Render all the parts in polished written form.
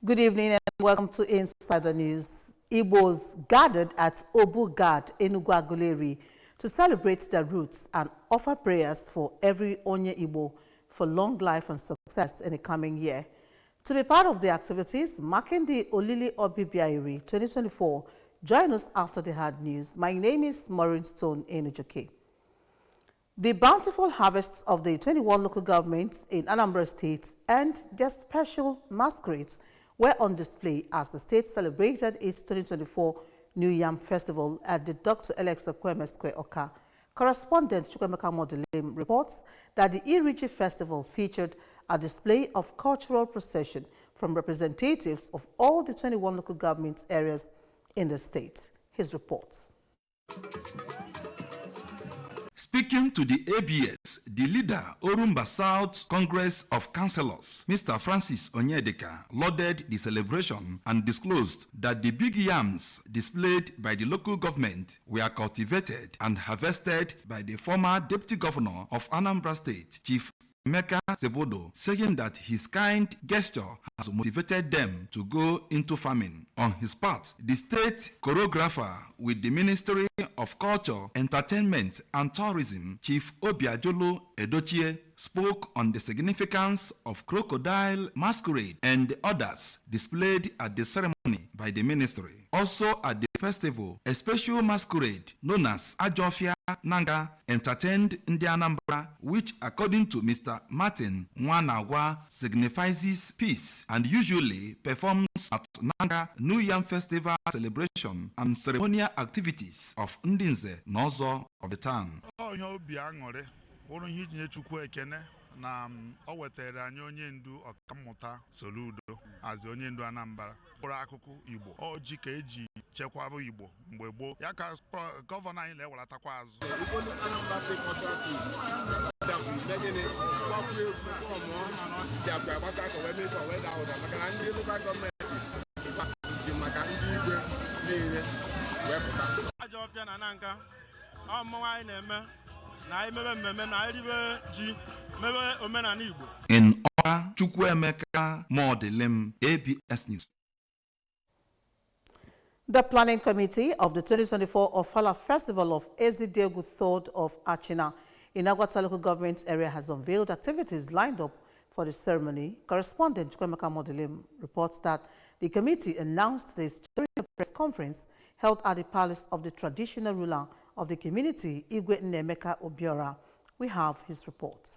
Good evening and welcome to Inside the News. Igbos gathered at Obu Gard in Ugwaguleri to celebrate their roots and offer prayers for every Onye Igbo for long life and success in the coming year. To be part of the activities marking the Olili Obibiairi 2024, join us after the hard news. My name is Maureen Stone Enujoke. The bountiful harvests of the 21 local governments in Anambra State and their special masquerades were on display as the state celebrated its 2024 New Yam Festival at the Dr. Alex Okweme Square, Oka. Correspondent Chukwemeka Modelim reports that the Iriji Festival featured a display of cultural procession from representatives of all the 21 local government areas in the state. His report. Speaking to the ABS, the leader, Orumba South Congress of Councillors, Mr. Francis Onyedeka, lauded the celebration and disclosed that the big yams displayed by the local government were cultivated and harvested by the former Deputy Governor of Anambra State, Chief Emeka Sebodo, saying that his kind gesture has motivated them to go into farming. On his part, the state choreographer with the Ministry of Culture, Entertainment and Tourism, Chief Obiajolo Edochie, spoke on the significance of crocodile masquerade and others displayed at the ceremony by the ministry. Also at the festival, a special masquerade known as Ajofia Nanga entertained in the Anambra, which according to Mr. Martin Nwanawa signifies peace and usually performs at Nanga New Yam Festival celebration and ceremonial activities of Ndinze Nozo of the town. Na o wetara anyị onye ndu ọkammụta Soludo as onye ndu Anambra kpọrọ akụkụ Igbo o ji ka eji chekwaba Igbo mgbe gboo ya ka gọvanọ anyị na-ewelatakwa azụ Ajọfịa na Nanka ọ mmụọ anyị na-eme. In Oka, Chukwuemeka Modelim, ABS News. The Planning Committee of the 2024 Ofala Festival of Ezidegu Third of Achina in Agwata local government area has unveiled activities lined up for the ceremony. Correspondent Chukwuemeka Modelim reports that the committee announced this during a press conference held at the palace of the traditional ruler of the community, Igwe Nnemeka Obiora. We have his report.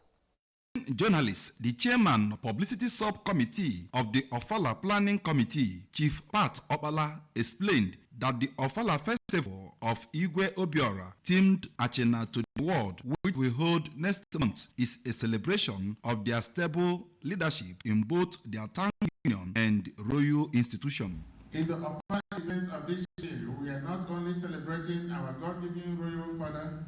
Journalist, the chairman publicity subcommittee of the Ofala Planning Committee, Chief Pat Opala, explained that the Ofala Festival of Igwe Obiora, themed Achena to the world, which we hold next month, is a celebration of their stable leadership in both their town union and royal institution. In the Ofala event of this year, we are not only celebrating our God-given royal father,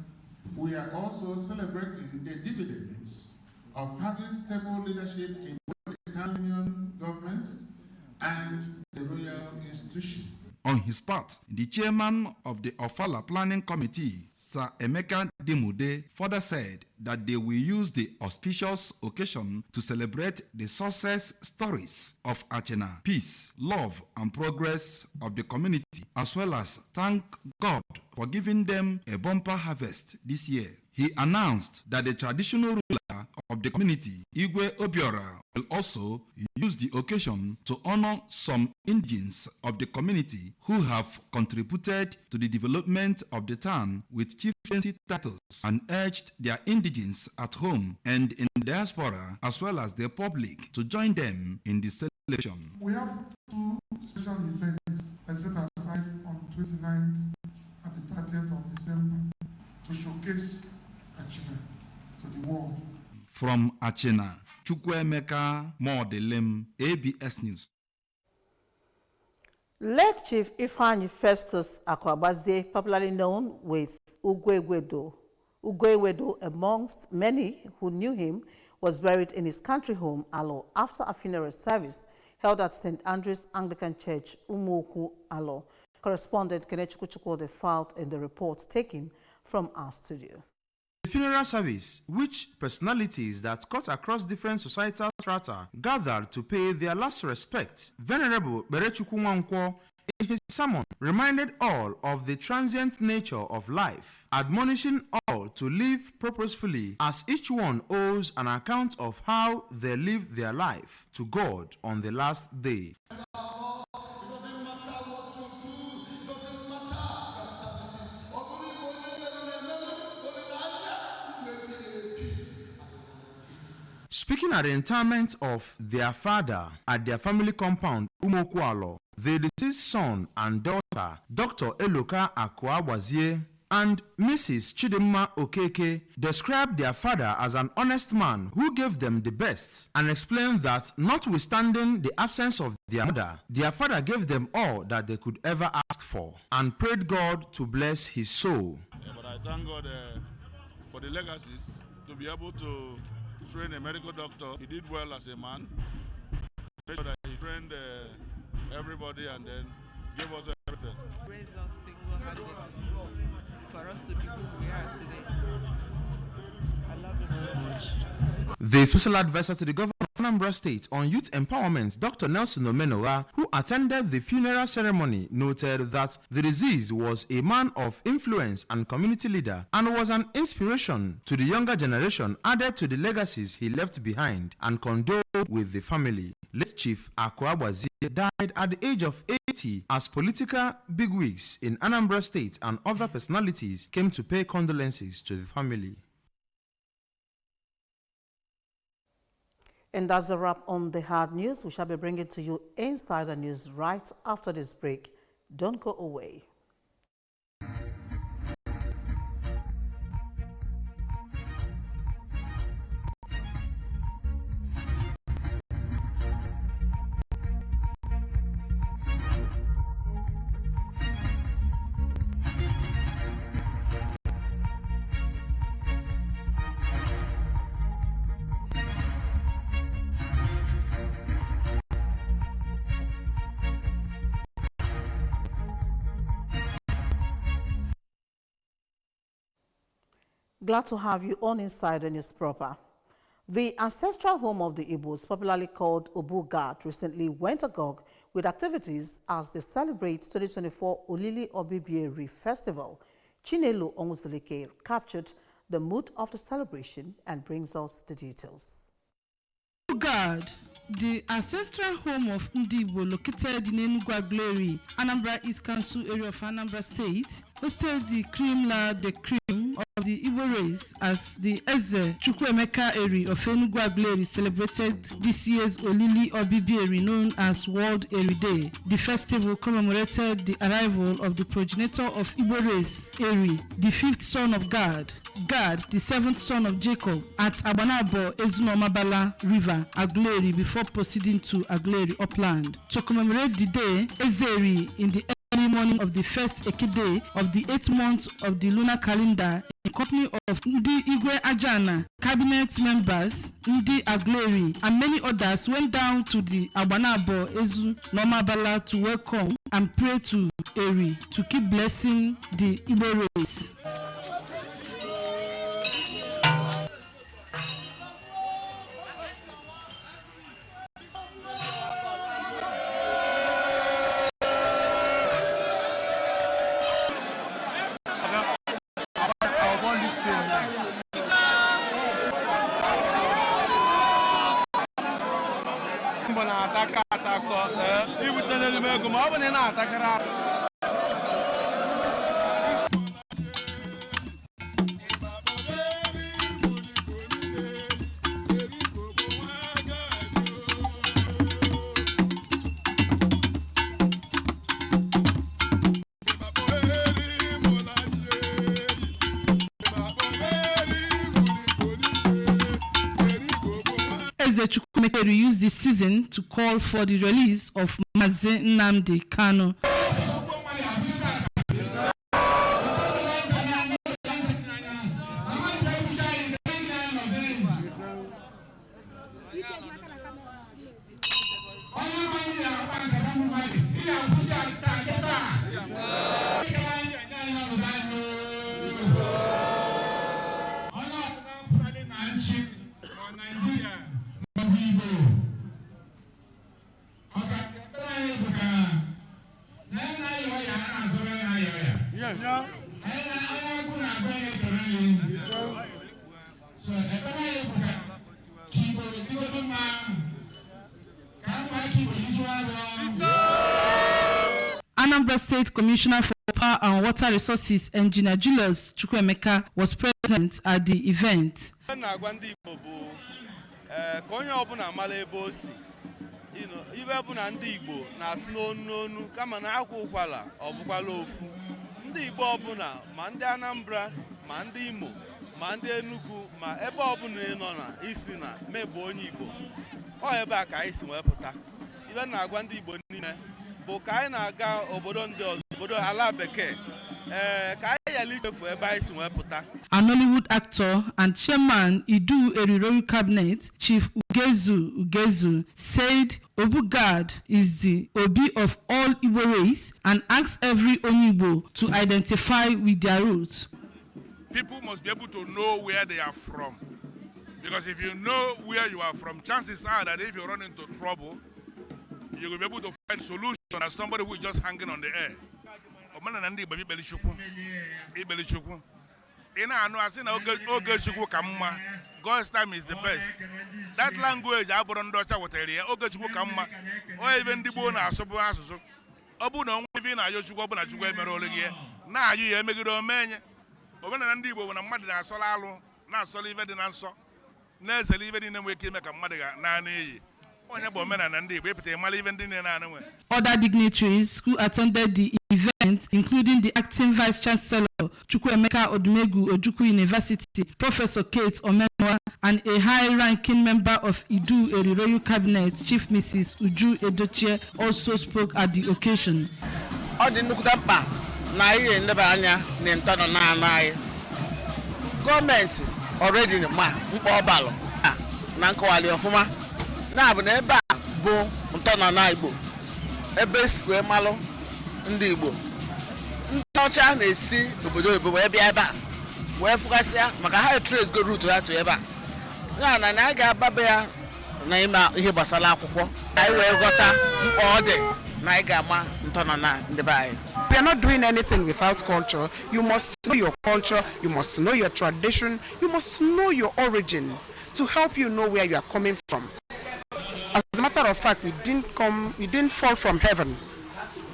we are also celebrating the dividends of having stable leadership in both the town union government and the royal institution. On his part, the chairman of the Ofala Planning Committee, Sir Emeka Dimude, further said that they will use the auspicious occasion to celebrate the success stories of Achena, peace, love, and progress of the community, as well as thank God for giving them a bumper harvest this year. He announced that the traditional ruler of the community, Igwe Obiora, will also use the occasion to honor some indigents of the community who have contributed to the development of the town with chieftaincy titles and urged their indigents at home and in diaspora as well as the public to join them in the celebration. We have two special events set aside on 29th and the 30th of December to showcase Achena to the world. From Achena, Chukwuemeka Modelim, ABS News. Late Chief Ifeanyi Festus Akwabazie, popularly known with Ugwewedo amongst many who knew him, was buried in his country home, Alo, after a funeral service held at St. Andrew's Anglican Church, Umuoku, Alo. Correspondent Kenechukwu Chukwude filed in the report taken from our studio. funeral service, which personalities that cut across different societal strata gathered to pay their last respect, Venerable Berechukwu Nwankwo, in his sermon, reminded all of the transient nature of life, admonishing all to live purposefully as each one owes an account of how they lived their life to God on the last day. Speaking at the interment of their father at their family compound, Umokwalo, the deceased son and daughter, Dr. Eloka Akwawazie and Mrs. Chidimma Okeke, described their father as an honest man who gave them the best and explained that notwithstanding the absence of their mother, their father gave them all that they could ever ask for and prayed God to bless his soul. Yeah, but I thank God for the legacies to be able to train a medical doctor. He did well as a man. Made sure that he trained everybody and then gave us everything. Raised us single-handedly for us to be who we are today. I love him so much. The special advisor to the governor of Anambra State on youth empowerment, Dr. Nelson Omenowa, who attended the funeral ceremony, noted that the deceased was a man of influence and community leader and was an inspiration to the younger generation, added to the legacies he left behind, and condoled with the family. Late Chief Akwawazie died at the age of 80 as political bigwigs in Anambra State and other personalities came to pay condolences to the family. And that's a wrap on the hard news. We shall be bringing to you Insider News right after this break. Don't go away. Glad to have you on Insider News Proper. The ancestral home of the Igbos, popularly called Obu-Gad, recently went agog with activities as they celebrate 2024 Olili Obibieri Festival. Chinelo Onwuzulike captured the mood of the celebration and brings us the details. Obu-Gad, the ancestral home of Ndibo located in Enugu, Anambra East Council area of Anambra State, hosted the cream de cream of the Igbo race as the Eze Chukwuemeka Eri of Enugu celebrated this year's Olili Obibieri known as World Eri Day. The festival commemorated the arrival of the progenitor of Igbo race, Eri, the fifth son of Gad, the seventh son of Jacob, at Abanabo Ezunomabala River, Agleri, before proceeding to Agleri Upland. To commemorate the day, Ezeri in the early morning of the first Ekide of the 8th month of the lunar calendar, in company of Ndi Igwe Ajana, cabinet members, Ndi Agleri, and many others, went down to the Abanabo Ezu Nomabala to welcome and pray to Eri to keep blessing the Igbo race. Chukwuemeka used this season to call for the release of Mazi Nnamdi Kanu. Anambra State Commissioner for Power and Water Resources, Engineer Julius Chukwuemeka, was present at the event. Ibe bụ na ndị Igbo na-asụ n'onu kama na akwa ụkwala ọ bụkwala ofu. Ndị Igbo ọbụla ma ndị Anambra ma ndị Imo ma ndị Enugu ma ebe ọbụla ị nọ na isi na mebụ onye Igbo ọ ebe a ka anyị si wepụta. Ibe na-agwa ndị Igbo niile bụ ka anyị na-aga obodo ndị ọzọ obodo ala bekee ka anyị yali ichefu ebe anyị si wepụta. A Nollywood actor and chairman Idu Eriroyu Cabinet, Chief Ugezu, said Obugad is the Obi of all Igbo race and asks every Onyibo to identify with their roots. People must be able to know where they are from. Because if you know where you are from, chances are that if you run into trouble, you will be able to find solution as somebody who is just hanging on the air. God's time is the best. That language, even the bone are so Obu no even a Yochuko Merologia. Now you make it on many. Oben and Dibo when a mother solalo, not solivet in answer. Nurse leave in a way to make a mother 9. Other dignitaries who attended the event, including the acting Vice Chancellor, Chukwuemeka Odumegu Ojukwu University, Professor Kate Omenwa, and a high-ranking member of Idu Eriroyu Cabinet, Chief Mrs. Uju Edochie, also spoke at the occasion. Government already na bụ na ebe a bụ ntọnana Igbo ebe sikwe malụ ndị Igbo ndị ọcha na-esi obodo obodo ebe ebe a wee fụgasịa maka ha trace go route ha to ebe a ya na anyị ga-ababe ya na ime ihe gbasara akwụkwọ anyị wee ghọta mkpa ọ dị na anyị ga-ama ntọnana ndị be anyị. We are not doing anything without culture. You must know your culture, you must know your tradition, you must know your origin to help you know where you are coming from. As a matter of fact, we didn't fall from heaven.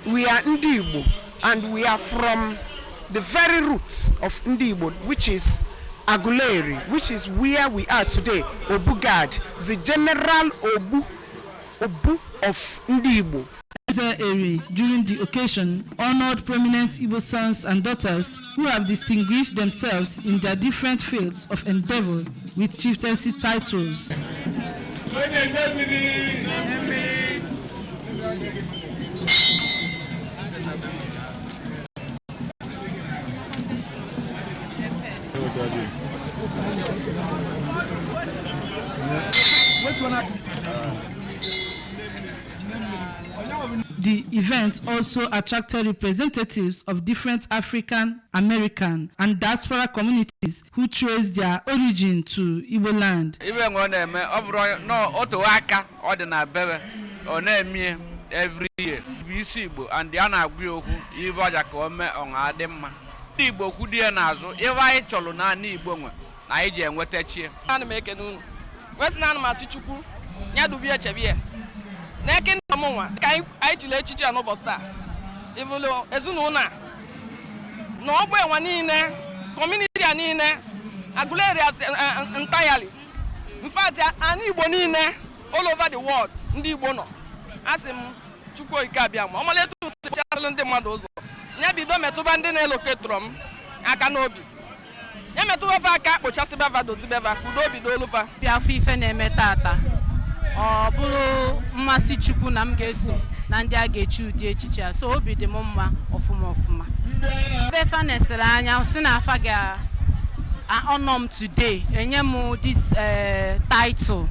We are Ndi Igbo, and we are from the very roots of Ndi Igbo, which is Aguleri, which is where we are today, Obugad, the general Obu of Ndi Igbo. During the occasion, honored prominent Igbo sons and daughters who have distinguished themselves in their different fields of endeavor with chieftaincy titles. The event also attracted representatives of different African, American, and diaspora communities who trace their origin to Igbo land. Even when no otoaka ordinary bebe or name every year. We see Igbo and the Anagbio who Ivaja come on Adema. Igbo Kudia Nazo, Eva Cholona ni Bonga, Naija and Wetachi. And make a noon. West Nanmasichuku, Yadubia Chavia. Nakin Mama, I to let you know Bosta. Evolo, as no one in there, community and in there, Agulerias entirely. In fact, I need one in there all over the world, Ndi Bono. Ask him to go Gabiam. I'm a little challenge the Madozo. Nabi don't met to bandine locatrum, I cannot be. Yametu of a cap, which has a bavado, could be Dolufa, Piafife Metata. Bulu mmasi chukwu na m ga-eso na ndị a ga-echi ụdị echiche so obi dị m mma ọfụma befa nesere anya si na afa ga honor m today enye m this title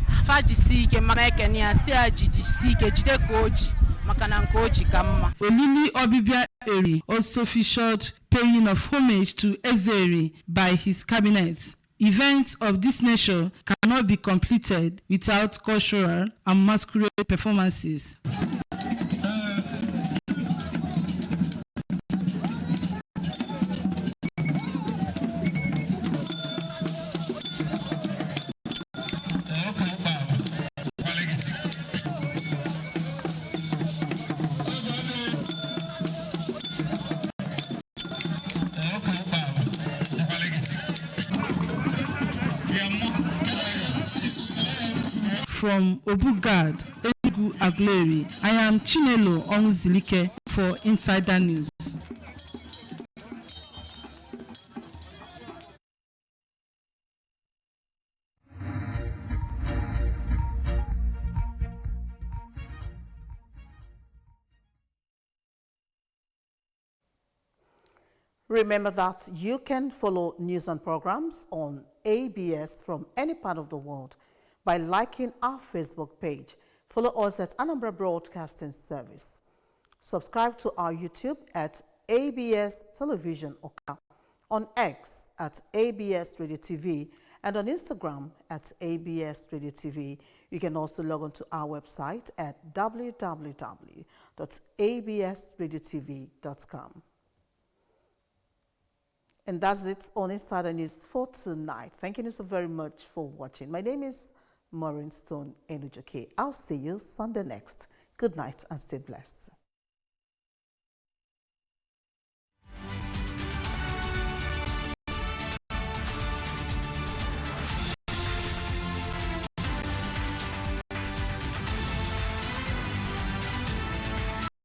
afa jisi ike maka ekene ya si ajiji ike jide ka oji maka na nke oji ka mma. Olili Obibia Eri also featured paying of homage to Ezeri by his cabinet. events of this nature cannot be completed without cultural and masquerade performances. From Obugad, Enugu Aguleri, I am Chinelo Onwuzilike for Insider News. Remember that you can follow news and programs on ABS from any part of the world by liking our Facebook page. Follow us at Anambra Broadcasting Service. Subscribe to our YouTube at ABS Television Oka, on X at ABS Radio TV, and on Instagram at ABS Radio TV. You can also log on to our website at www.absradiotv.com. And that's it on Insider News for tonight. Thank you so very much for watching. My name is Maureen Stone Enujoke. I'll see you Sunday next. Good night and stay blessed.